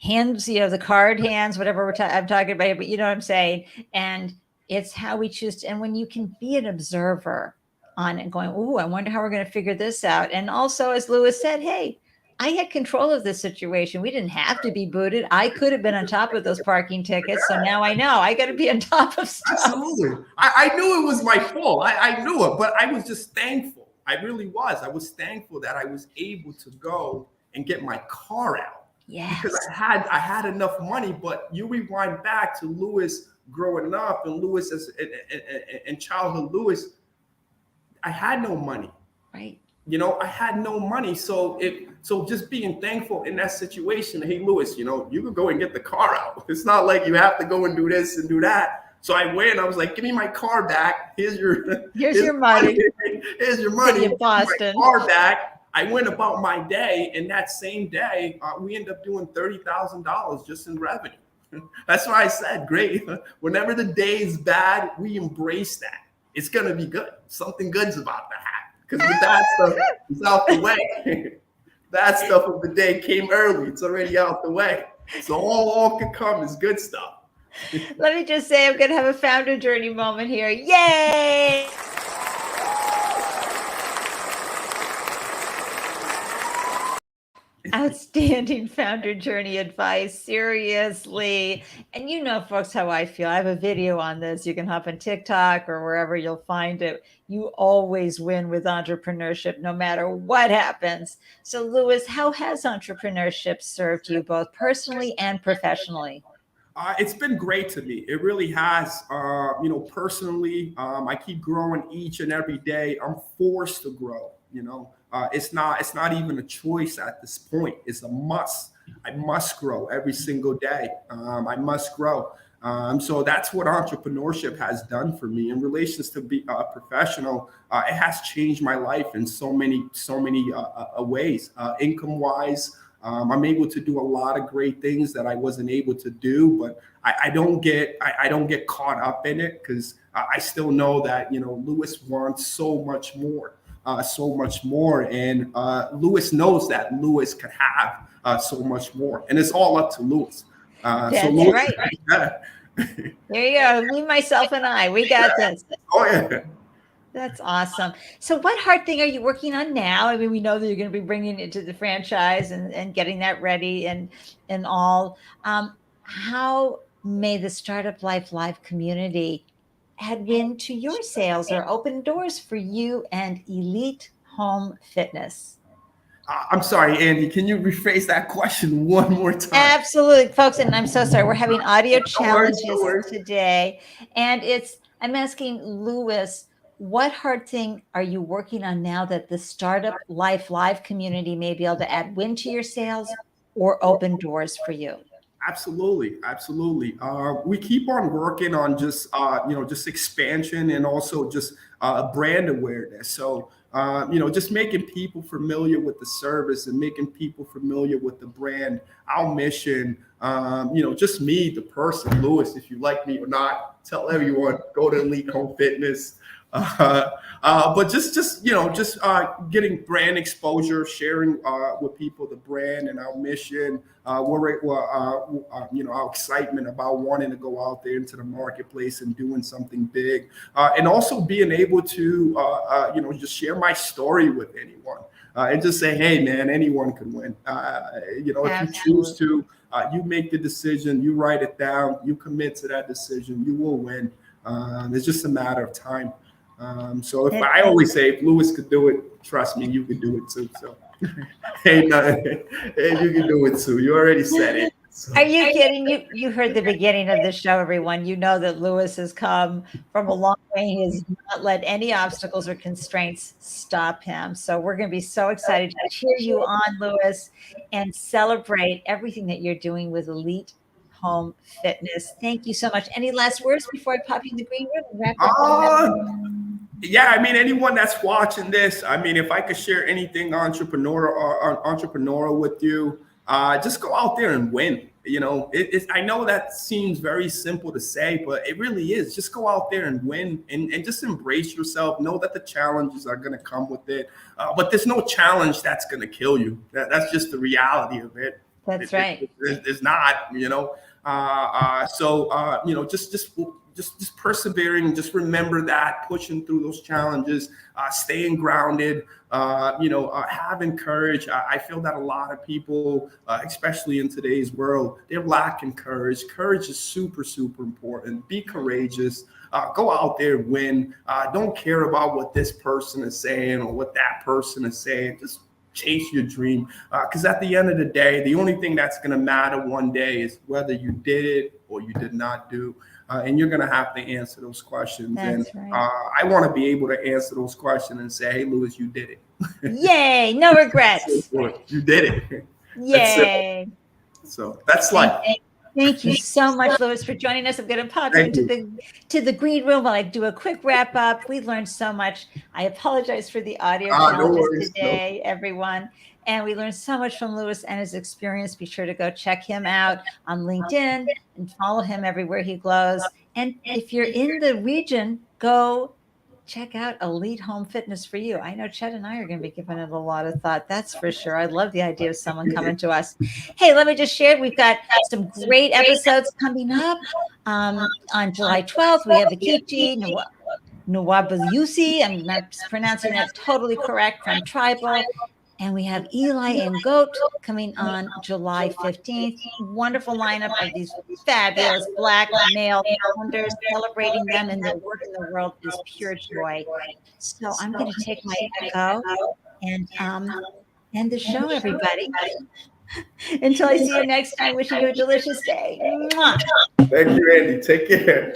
hands, the card hands, whatever I'm talking about, but you know what I'm saying? And it's how we choose to, and when you can be an observer on it, going, oh, I wonder how we're going to figure this out. And also, as Lewis said, hey, I had control of this situation. We didn't have to be booted. I could have been on top of those parking tickets. So now I know I got to be on top of stuff. Absolutely. I knew it was my fault. I knew it, but I was just thankful. I really was. I was thankful that I was able to go and get my car out. Yes. Because I had enough money. But you rewind back to Lewis growing up, and Lewis and childhood Lewis, I had no money. Right. I had no money. So just being thankful in that situation. Hey, Lewis, you could go and get the car out. It's not like you have to go and do this and do that. So I went. I was like, give me my car back. Here's your Here's your money. Here's your City money. of Boston. My car back. I went about my day, and that same day, we ended up doing $30,000 just in revenue. That's why I said, great. Whenever the day is bad, we embrace that. It's gonna be good. Something good's about to happen because the bad stuff is out the way. Bad stuff of the day came early. It's already out the way. So all can come is good stuff. Let me just say, I'm going to have a founder journey moment here. Yay! Outstanding founder journey advice. Seriously. And folks, how I feel. I have a video on this. You can hop on TikTok or wherever you'll find it. You always win with entrepreneurship, no matter what happens. So, Lewis, how has entrepreneurship served you both personally and professionally? It's been great to me. It really has. Personally, I keep growing each and every day. I'm forced to grow. It's not even a choice at this point. It's a must. I must grow every single day. I must grow. So that's what entrepreneurship has done for me in relations to be a professional. It has changed my life in so many ways. Income wise. I'm able to do a lot of great things that I wasn't able to do, but I don't get caught up in it because I still know that Lewis wants so much more, and Lewis knows that Lewis can have so much more, and it's all up to Lewis. That's so Lewis, right. There you go. Me, myself, and I. We got this. Oh yeah. That's awesome. So what hard thing are you working on now? I mean, we know that you're going to be bringing it to the franchise and getting that ready and all. How may the Startup Life Live community add wind to your sales or open doors for you and Elite Home Fitness? I'm sorry, Andy. Can you rephrase that question one more time? Absolutely, folks. And I'm so sorry. We're having audio challenges today. And I'm asking Lewis, what hard thing are you working on now that the Startup Life Live community may be able to add wind to your sales or open doors for you? Absolutely. We keep on working on just expansion and also just brand awareness. So just making people familiar with the service and making people familiar with the brand, our mission. Just me, the person, Lewis. If you like me or not, tell everyone. Go to Elite Home Fitness. But just getting brand exposure, sharing with people the brand and our mission, our excitement about wanting to go out there into the marketplace and doing something big, and also being able to just share my story with anyone and just say, hey man, anyone can win. If you choose to, you make the decision, you write it down, you commit to that decision, you will win. It's just a matter of time. So if I always say, if Lewis could do it, trust me, you could do it too. So hey, you can do it too. You already said it. So. Are you kidding? You heard the beginning of the show, everyone. You know that Lewis has come from a long way. He has not let any obstacles or constraints stop him. So we're going to be so excited to cheer you on, Lewis, and celebrate everything that you're doing with Elite Home Fitness. Thank you so much. Any last words before I pop you in the green room and wrap up? Yeah, I mean, anyone that's watching this, I mean, if I could share anything entrepreneurial with you, just go out there and win. I know that seems very simple to say, but it really is. Just go out there and win and just embrace yourself. Know that the challenges are going to come with it. But there's no challenge that's going to kill you. That's just the reality of it. That's right. It's not, just persevering, just remember that, pushing through those challenges, staying grounded, having courage. I feel that a lot of people, especially in today's world, they're lacking courage. Courage is super, super important. Be courageous. Go out there, win. Don't care about what this person is saying or what that person is saying. Just chase your dream. Because at the end of the day, the only thing that's going to matter one day is whether you did it or you did not do. and you're going to have to answer those questions. That's And right. I want to be able to answer those questions and say, hey, Lewis, you did it. Yay. No regrets. You did it. Yay. So that's life. Thank you so much, Lewis, for joining us. I'm going to pop you into the green room while I do a quick wrap up. We learned so much. I apologize for the audio challenges today, everyone. And we learned so much from Lewis and his experience. Be sure to go check him out on LinkedIn and follow him everywhere he goes. And if you're in the region, go check out Elite Home Fitness for You. I know Chet and I are going to be giving it a lot of thought. That's for sure. I love the idea of someone coming to us. Hey, let me just share. We've got some great episodes coming up. On July 12th, we have Akichi Nwabusi. I'm not pronouncing that totally correct, from Tribal. And we have Eli and Goat coming on July 15th. Wonderful lineup of these fabulous Black male founders. Celebrating them and their work in the world is pure joy. So I'm going to take my echo and end the show, everybody. Until I see you next time, wishing you a delicious day. Mwah. Thank you, Andy. Take care.